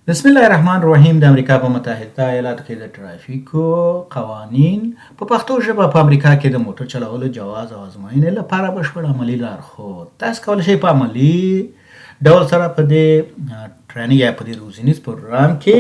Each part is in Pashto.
بسم الله الرحمن الرحیم. د امریکا په متحده ایالاتو کې د ټرافیکو قوانین په پښتو ژبه په امریکا کې د موټر چلولو جواز او ازموینې لپاره بشپړ عملي لارښود. تاسو کولی شئ په عملي ډول سره په دې ټریننګ یا په دې روزنیز پروګرام کې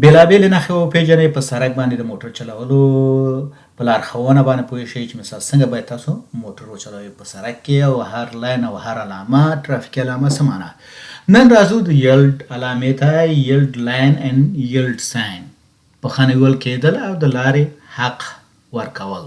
بېلابېلې نښې وپېژنئ. په سړک باندې د موټر چلولو په لارښوونه باندې پوه شئ چې مثال څنګه باید تاسو موټر وچلوئ په سړک کې، او هر لاین او هر علامه ټرافیکي علامه څه معنا. نن راځو د یلډ علامې ته، یلډ لاین اند یلډ ساین، په ښه نیول کېدل او د لارې حق ورکول.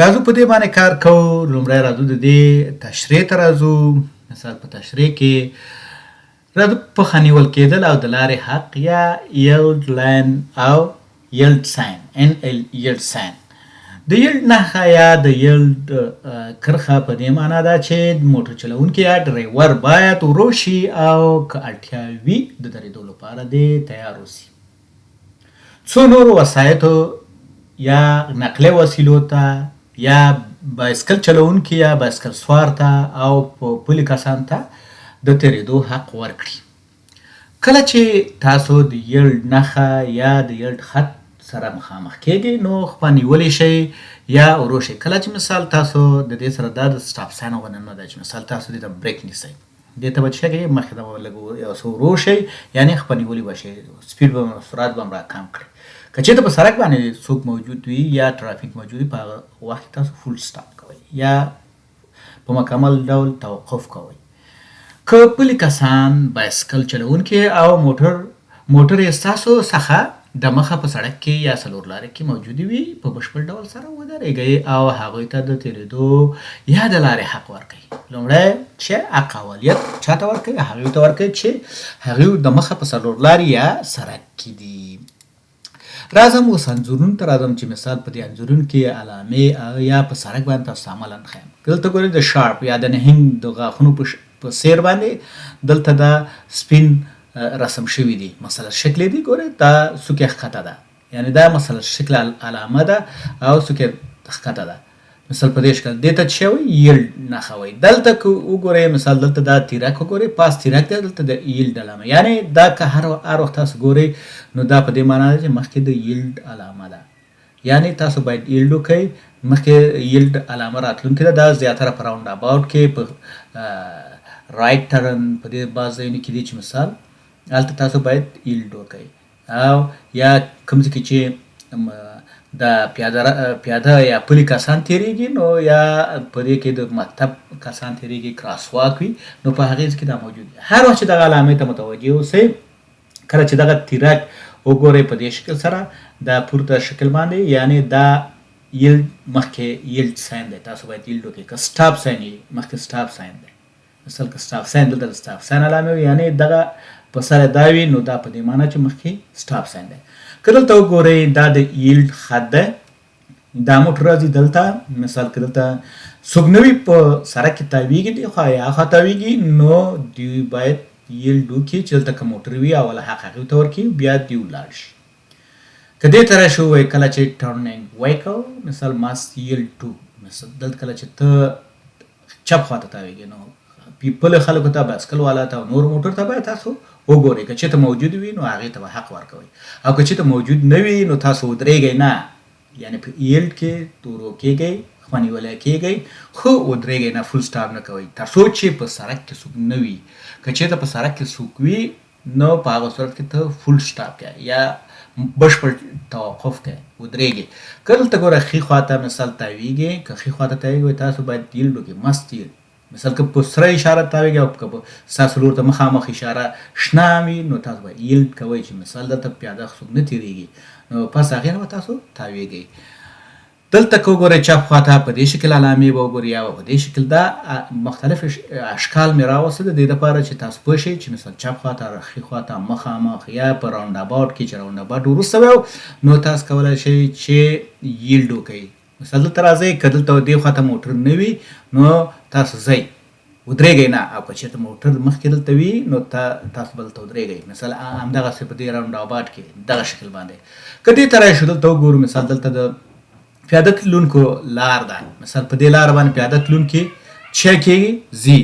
راځو په دې باندې کار کوو. لومړی راځو د دې تشریح ته راځو. مثال په تشریح کې راځو په ښه نیول کېدل او د لارې حق یا یلډ لاین او یلډ ساین یلډ ساین. د یلډ نښه یا د یلډ کرښه په دې معنا ده چې موټر چلوونکی یا ډرایور باید ورو شي او که اړتیا وي د دریدو لپاره دې تیار اوسي. څو نورو وسایطو یا نقلیه وسیلو ته یا بایسکل چلوونکي یا بایسکل سوار ته او په پلي کسانو ته د تېرېدو حق ورکړي. کله چې تاسو د یلډ نښه یا د یلډ خط سره مخامخ کېږئ نو خپه نیولی شئ یا ورو شئ. کله چې مثال تاسو د دې سره دا د سټاپ ساین غوندې نه ده چې مثال تاسو دې ته بریک نیسئ، دې ته به څه کوئ، مخکې ته لږ یو څه ورو شئ، یعنې خپه نیولي به شئ، سپیډ به سرعت به هم راکم کړئ. که چېرته په سړک باندې څوک موجود وي یا ټرافیک موجود وي په هغه وخت کې تاسو فول سټاپ کوئ یا په مکمل ډول توقف کوئ. که پلي کسان، بایسکل چلوونکي او موټر یې ستاسو څخه د مخه په سړک کې یا څلور لارې کې موجودې وي، په بشپړ ډول سره ودرېږئ او هغوی ته د تېرېدو یا د لارې حق ورکوئ. لومړی چې حق اولیت چا ته ورکوئ؟ هغوی ته ورکوئ چې هغوی د مخه په څلور لارې یا سړک کې دي. راځم اوس انځورونو ته راځم چې مثال په دې انځورونو کې علامې یا په سړک باندې تاسو ته عملاً ښیم. دلته ګورئ د شارپ یا د نهنګ د غاښونو په څېر باندې دلته دا سپین رسم شوي دي، مثلا شکل دی. ګورئ دا سوکې ښکته ده، یعنې دا مثلا شکل علامه ده او سوکې ښکته ده. مثال په دې شکل دې ته څه وایي؟ یلډ نښه وایي. دلته که وګورئ مثال دلته دا تیرک وګورئ، پاس تیرک دی، دلته د یلډ علامه، یعنې دا که هر وخت تاسو ګورئ نو دا په دې معنا ده چې مخکې د یلډ علامه ده، یعنې تاسو باید یلډ وکئ. مخکې یلډ علامه راتلونکې ده. دا زیاتره په راونډ اباوټ کې په رایټ ټرن په دې بعض ځایونو کې دي چې مثال هلته تاسو باید یلډ وکئ. او یا کوم ځای کې چې د پیاده یا پلي کسان تېرېږي نو یا په دې کې د مکتب کسان تېرېږي، کراس واک وي، نو په هغې کې دا موجود وي. هر وخت چې دغه علامې ته متوجه اوسئ. کله چې دغه تیرک وګورئ په دې شکل سره دا پورته شکل باندې، یعنې دا یلډ مخکې یلډ ساین دی، تاسو باید یلډ وکئ. که سټاپ ساین یي مخکې سټاپ ساین دی. مثال که سټاپ ساین دلته د سټاپ ساین علامه وي، یعنې دغه په سره دا وي نو دا په دې معنا چې مخکې سټاپ ساین دی. که دلته وګورئ دا د یلډ خط دی، دا موټر راځي دلته. مثال که دلته څوک نه وي په سړک کې تاویږي دی خوا یا خوا تاویږي نو دوی باید یلډ وکړي چې دلته که موټر وي اوله حق هغوی ته ورکړي، بیا دوی ولاړ شي. که دې ته راشو وایي کله چې ټرنینګ وایکل مثال ماست یلډ ټو، مثال دلته کله چې ته چپ خوا ته تاویږي نو پلي خلکو ته، بایسکل والا ته او نور موټر ته باید تاسو وګورئ. که چېرته موجود وي نو هغې ته به حق ورکوئ، او که چېرته موجود نه وي نو تاسو ودرېږئ نه، یعنې په یلډ کې ورو کېږئ، خپه نیولی کېږئ، خو ودرېږئ نه، فول سټاپ نه کوئ تر څو چې په سړک کې څوک نه وي. که چېرته په سړک کې څوک وي نو په هغه صورت کې ته فول سټاپ کوئ یا بشپړ توقف کوئ، ودرېږئ. که دلته ګوره ښي خوا ته مثال تاویږي، که ښي خوا ته تاویږئ تاسو باید یلډ وکړئ، مست یلډ. مثال که په سره اشاره تاویږي او که ستاسو لور ته مخامخ اشاره شنه وي نو تاسو باید یلډ کوئ چې مثال دلته پیاده څوک نه تېرېږي نو پس هغې نه به تاسو تاویږئ. دلته که وګورئ چپ خوا ته په دې شکل علامې به وګورئ یا په دې شکل دا مختلف اشکال مې راوسته د دې دپاره چې تاسو پوه شئ چې مثال چپ خوا ته ښي خوا ته مخامخ یا په راونډ اباوټ کې چې راونډ اباوټ وروسته وی نو تاسو کولی شئ چې یلډ وکئ. مثال دلته راځئ، که دلته دې خوا ته موټر نه وي نو تاسو ځئ، ودرېږئ نه، او که چېرته موټر مخکې دلته وي نو تاسو به دلته ودرېږئ. مثال همدغسې په دې راونډ اباوټ کې دغه شکل باندې. که دې ته راشو دلته وګورو مثال دلته د پیاده تلونکو لار ده، مثال په دې لاره باندې پیاده تلونکي څه کېږي؟ ځي.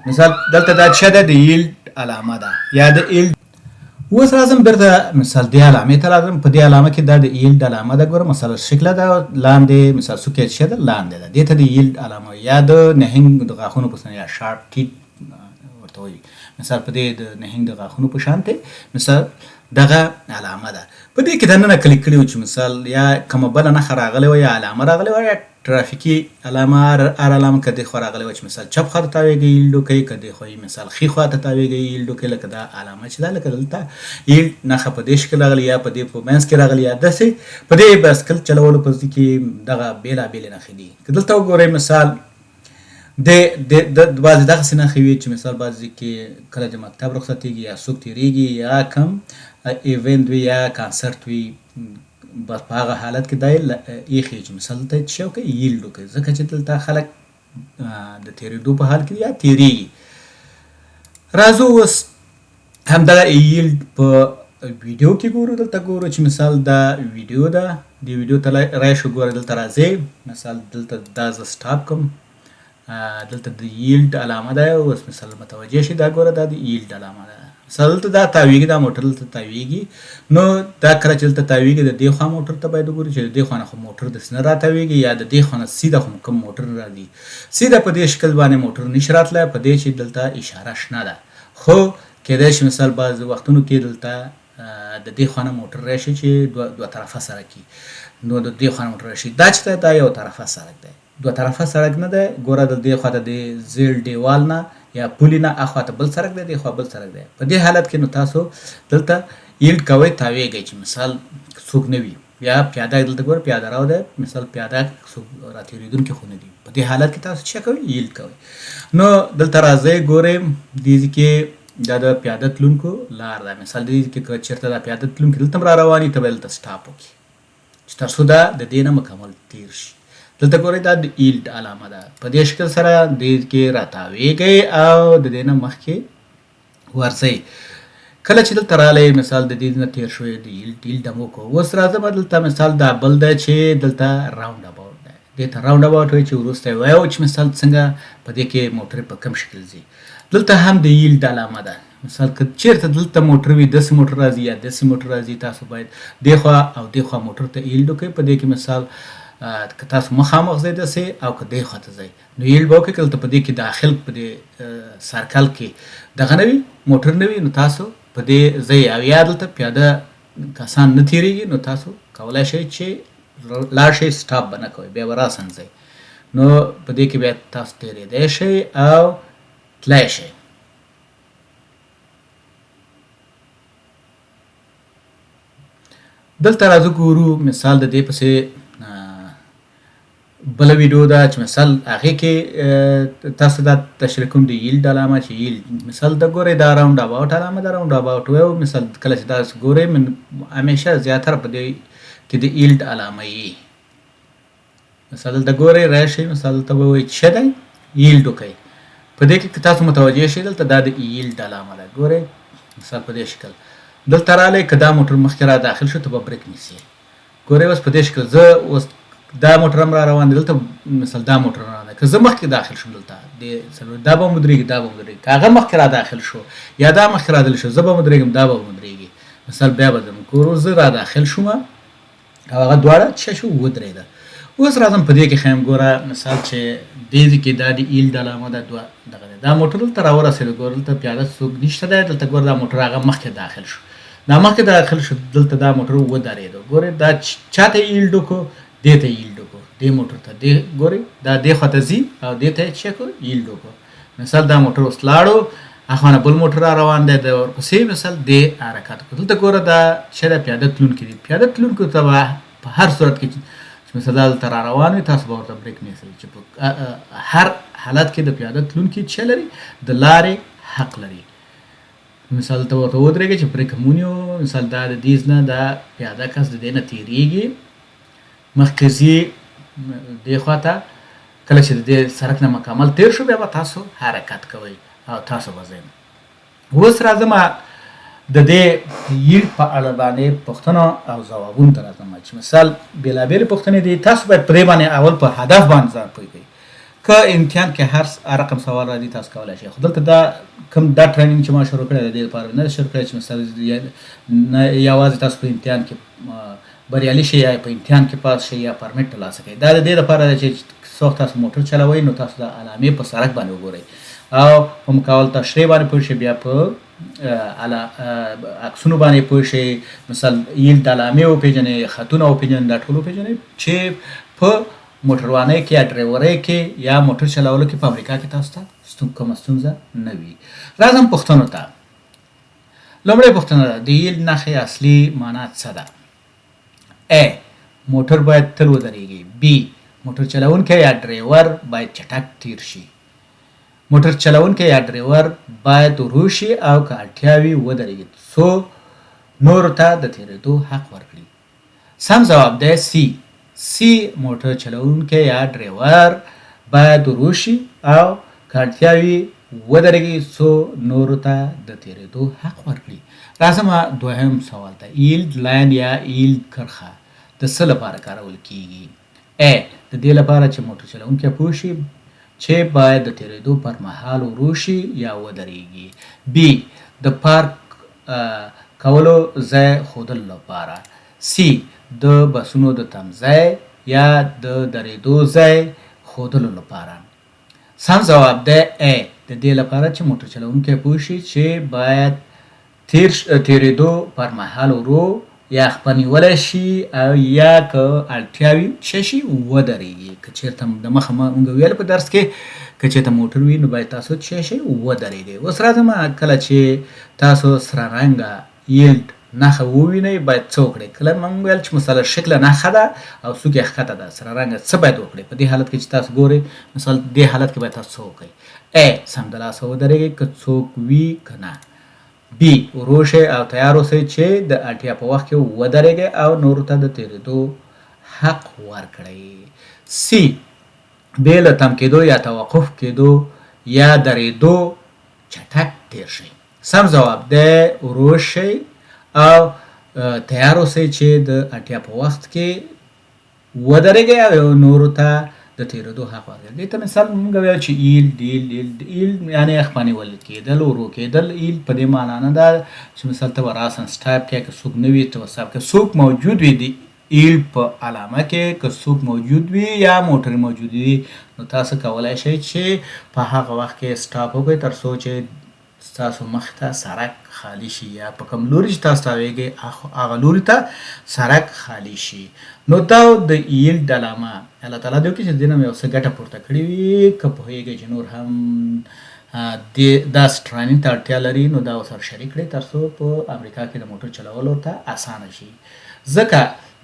مثال دلته دا څه ده؟ د یلډ علامه ده یا د یلډ اوس راځم بیرته مثال دې علامې ته راځم. په دې علامه کې دا د ایلډ علامه ده. ګوره مثال شکله ده لاندې مثال سوکیت شه ده لاندې ده. دې ته د ایلډ علامه یا د نهنګ د غاښونو په یا شارپ ټیت ورته وایي. مثال په دې د نهنګ د غاښونو په شان دی مثال دغه علامه ده. په دې کې دننه کلیک کړي و چې مثال یا کومه بله نښه راغلې وه یا علامه راغلې وه یا ترافیکي علامه هر علامه که دې خوا راغلې وه چې مثال چپ خوا ته تاویږي ایلډ وکوي، که دې خوا مثال ښي خوا ته تاویږي ایلډ وکوي. لکه دا علامه چې ده لکه دلته ایلډ نښه په دې شکل راغلې یا په دې په منځ کې راغلې یا داسې. په دې بایسکل چلولو په ځای کې دغه بېلابېلې نښې دي. که دلته وګورئ مثال د بعضې دغسې نښې وي چې مثال بعضې کې کله د مکتب رخصتېږي یا څوک تېرېږي یا کم ایونټ وي یا کانسرټ وي، بس په هغه حالت کې دا یې ایښي چې مثال دلته څه شی وکړئ ایلډ وکړئ، ځکه چې دلته خلک د تېرېدو په حال کې یا تېرېږي. راځو اوس همدغه ایلډ په ویډیو کې ګورو. دلته ګورو چې مثال دا ویډیو ده. دې ویډیو ته راشو. ګوره دلته راځئ مثال دلته دا زه سټاپ کوم. دلته د ایلډ علامه ده. اوس مثال متوجه شي دا ګوره دا د ایلډ علامه ده. مثال دلته دا تاویږي، دا موټر دلته تاویږي. نو دا کله چې دلته تاویږي د دې خوا موټر ته باید وګورو چې د دې خوا نه خو موټر داسې نه راتاویږي یا د دې خوا نه سیده خو کوم موټر راځي. سیده په دې شکل باندې موټر نشي راتلی، په دې چې دلته اشاره شنه ده. خو کېدای شي مثال بعض وختونو کې دلته د دې خوا نه موټر راشي چې دوه طرفه سړک وي، نو د دې خوا نه موټر راشي. دا چې دی دا یو طرفه سړک دی، دوه طرفه سړک نه دی. ګوره د دې خوا ته د زیړ دیوال نه یا پولې نه اخوا ته بل سړک دی، دې خوا بل سړک دی. په دې حالت کې نو تاسو دلته ایلډ کوئ، تاویږئ چې مثال څوک نه وي. یا پیاده دلته ګوره پیاده راو دی، مثال پیاده څوک راتېرېدونکي خو نه دي. په دې حالت کې تاسو څه کوئ ایلډ کوئ. نو دلته راځئ ګورئ دې کې دا د پیاده تلونکو لار ده. مثال دې کې که چېرته دا پیاده تلونکي دلته هم را روان وي ته به دلته سټاپ وکړي چې تر څو دا د دې نه مکمل تېر شي. دلته ګورئ دا د ایلډ علامه ده. په دې شکل سره دې کې راتاویږئ او د دې نه مخکې ورځئ. کله چې دلته راغلی مثال د دې نه تېر شوی د ایلډ هم وکړو. اوس راځم دلته مثال دا بل دی چې دلته راونډ اباوټ دی. دې ته راونډ اباوټ وایي چې وروسته یې وایو چې مثال څنګه په دې کې موټرې په کوم شکل ځي. دلته هم د ایلډ علامه ده. مثال که چېرته دلته موټر وي داسې موټر راځي یا داسې موټر راځي، تاسو باید دې خوا او دې خوا موټر ته ایلډ وکړئ. په دې کې مثال که تاسو مخامخ ځئ داسې او که دې خوا ته ځئ نو ایلډ به وکړئ. که دلته په دې کې داخل په دې سرکل کې دغه نه وي موټر نه وي نو تاسو په دې ځئ. او یا دلته پیاده کسان نه تېرېږي نو تاسو کولی شئ چې لاړ شئ، سټاپ به نه کوئ، بیا به راسن ځئ. نو په دې کې بیا تاسو تېرېدی شئ او تللی شئ. دلته راځو ګورو مثال د دې پسې بله ویډیو ده چې مثال هغې کې تاسو دا تشریح کوم د ایلډ علامه چې ایلډ مثال د ګورئ دا راونډ اباوټ علامه ده. راونډ اباوټ وایو مثال کله چې تاسو ګورئ همیشه زیاتره په دې کې د ایلډ علامه یي. مثال دلته ګورئ راشئ مثال دلته به وایي څه دی ایلډ وکئ. په دې کې که تاسو متوجه شئ دلته دا د ایلډ علامه ده. ګورئ مثال په دې شکل دلته راغلی که دا موټر مخکې را داخل شو ته به بریک نیسئ. ګورئ اوس په دې شکل زه اوس دا موټر هم را روان دی. دلته مثال دا موټر روان دی، که زه مخکې داخل شم دلته دا به ودرېږي دا به ودرېږي. که هغه مخکې را داخل شو یا دا مخکې را داخل شو زه به ودرېږم دا به ودرېږي. مثال بیا به ځم ګورو زه را داخل شوم او هغه دواړه څه شو ودرېده. اوس راځم په دې کې ښیم. ګوره مثال چې دې کې دا د ایلډ علامه ده دغه دی. دا موټر دلته راورسېده. ګوره دلته پیاده څوک نشته دی. دلته ګوره دا موټر هغه مخکې داخل شو، دا مخکې داخل شو، دلته دا موټر ودرېده. ګورئ دا چا ته ایلډ وکړو دې ته ایلډ وکړو، دې موټر ته. دې ګورئ دا دې خوا ته ځي او دې ته یې څه کړو ایلډ وکړو. مثال دا موټر اوس لاړو اخوا نه بل موټر را روان دی د ورپسې مثال دې حرکت وکړو. دلته ګوره دا څه دی پیاده تلونکي دي. پیاده تلونکو ته به په هر صورت کې چې مثال دلته را روان وي تاسو به ورته بریک نیسئ چې په هر حالت کې د پیاده تلونکي څه لري د لارې حق لري. مثال ته ورته ودرېږئ چې بریک هم ونیو. مثال دا د دې نه دا پیاده کس د دې نه تېرېږي مخکې ځي دې خوا ته. کله چې د دې سړک نه مکمل تېر شو بیا به تاسو حرکت کوئ او تاسو به ځئ. اوس راځم د دې ایلډ په اړه باندې پوښتنو او ځوابونو ته راځم چې مثال بېلابېلې پوښتنې دي. تاسو باید په دې باندې اول په هدف باندې ځان پوه کړئ. که امتحان کې هر رقم سوال راځي تاسو کولای شئ. خو دلته دا کوم دا ټریننګ چې ما شروع کړی د دې لپاره نه شروع کړی چې مثلا یوازې تاسو په امتحان کې بریالي شئ یا په امتحان کې پاس شئ یا پرمټ ترلاسه کړئ. دا د دې لپاره ده چې څوک تاسو موټر چلوئ نو تاسو د علامې په سړک باندې وګورئ او په مکمل تشریح باندې پوه شئ، بیا په عکسونو باندې پوه شئ، مثلا ایل د علامې وپېژنئ، خطونه وپېژنئ، دا ټول وپېژنئ چې په موټروانۍ کې یا ډرایورۍ کې یا موټر چلولو کې په امریکا کې تاسو ته کومه ستونزه نه وي. راځم پوښتنو ته. لومړۍ پوښتنه ده د ایل نښې اصلي معنا څه ده؟ ا موټر باید تل ودرېږي. بی موټر چلونکی یا ډرایور باید چټک تیر شي. موټر چلونکی یا ډرایور باید ورو شي او که اړتیا وي ودرېږي څو نورو ته د تېرېدو حق ورکړي. سم ځواب دی سی. سی موټر چلونکی یا ډرایور باید ورو شي او که اړتیا وي ودرېږي څو نورو ته د تېرېدو حق ورکړي. راځم دوهم سوال ته. ایلډ لاین یا ایلډ کرښه د څه لپاره کارول کیږي؟ ا د دې لپاره چې موټر چلونکی پوه شي چې باید د تېرېدو پر مهال ورو شي یا ودرېږي. بی د پارک کولو ځای ښودلو لپاره. سی د بسونو د تم ځای یا د درېدو ځای ښودلو لپاره. سم ځواب دی ا د دې لپاره چې موټر چلونکی پوه شي چې باید تېرېدو پر مهال ورو یا خپه نیولی شي او یا که اړتیا وي څه شي ودرېږي. که چېرته د مخه مونږ ویل په درس کې که چېرته موټر وي نو باید تاسو څه شي ودرېږئ. اوس راځم کله چې تاسو سره رنګه ایلډ نښه ووینئ باید څه وکړئ. کله مونږ ویل چې مثلا شکله نښه ده او څوک یې ښکته ده سره رنګه څه باید وکړئ. په دې حالت کې چې تاسو ګورئ مثلا دې حالت کې باید تاسو څه وکړئ؟ ا سمدلاسه ودرېږئ که څوک وي که نه. بی ورو شئ او تیار اوسئ چې د اړتیا په وخت کې ودرېږئ او نورو ته د تېرېدو حق ورکړئ. سی بې له تم کېدو یا توقف کېدو یا درېدو چټک تېر شئ. سم ځواب دی ورو شئ او تیار اوسئ چې د اړتیا په وخت کې ودرېږئ او نورو ته د تېرېدو حق ورکړئ. دې ته مثال مونږ ویل چې ایلډ یعنې خپه نیول کېدل، ورو کېدل. ایلډ په دې معنا نه ده چې مثال ته به راسن سټاپ کې که څوک نه وي ته به سټاپ کې څوک موجود وي د ایلډ په علامه کې که څوک موجود وي یا موټر موجود وي نو تاسو کولی شئ چې په هغه وخت کې سټاپ وکړئ تر څو چې ستاسو مخ ته سړک خالی شي یا په کوم لوري چې تاسو تاویږئ هغه لوري ته سړک خالی شي. نو دا د ایلډ علامه الله تعالی دې وکړي چې دې نه مې یو څه ګټه پورته کړې وي. که پوهېږئ چې نور هم داسې ټریننګ ته اړتیا لري نو دا ورسره شریک کړئ تر څو په امریکا کې د موټر چلولو ته اسانه شي. ځکه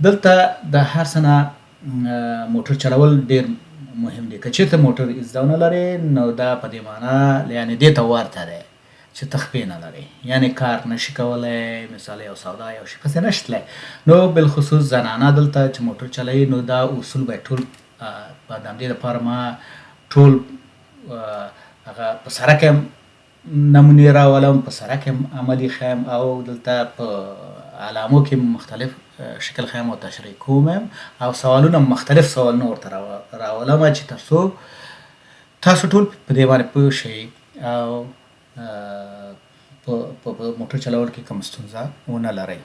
دلته د هر څه نه موټر چلول ډېر مهم دی. که چېرته موټر زده ونه لرئ نو دا په دې معنا یعنې دې ته ورته دی چې تخپې نه لرئ یعنې کار نشي کولی مثال یو سودا یو شي پسې نشي تللی. نو بالخصوص زنانه دلته چې موټر چلوي نو دا اصول باید ټول په همدې لپاره ما ټول هغه په سړک هم نمونې راولم، په سړک هم عملي ښیم او دلته په علامو کې مختلف شکل ښیم او تشریح کوم او سوالونه مختلف سوالونه ورته راولم چې تاسو ټول په دې باندې پوه شئ او په موټر چلول کې کوم ستونزه ونه لرئ.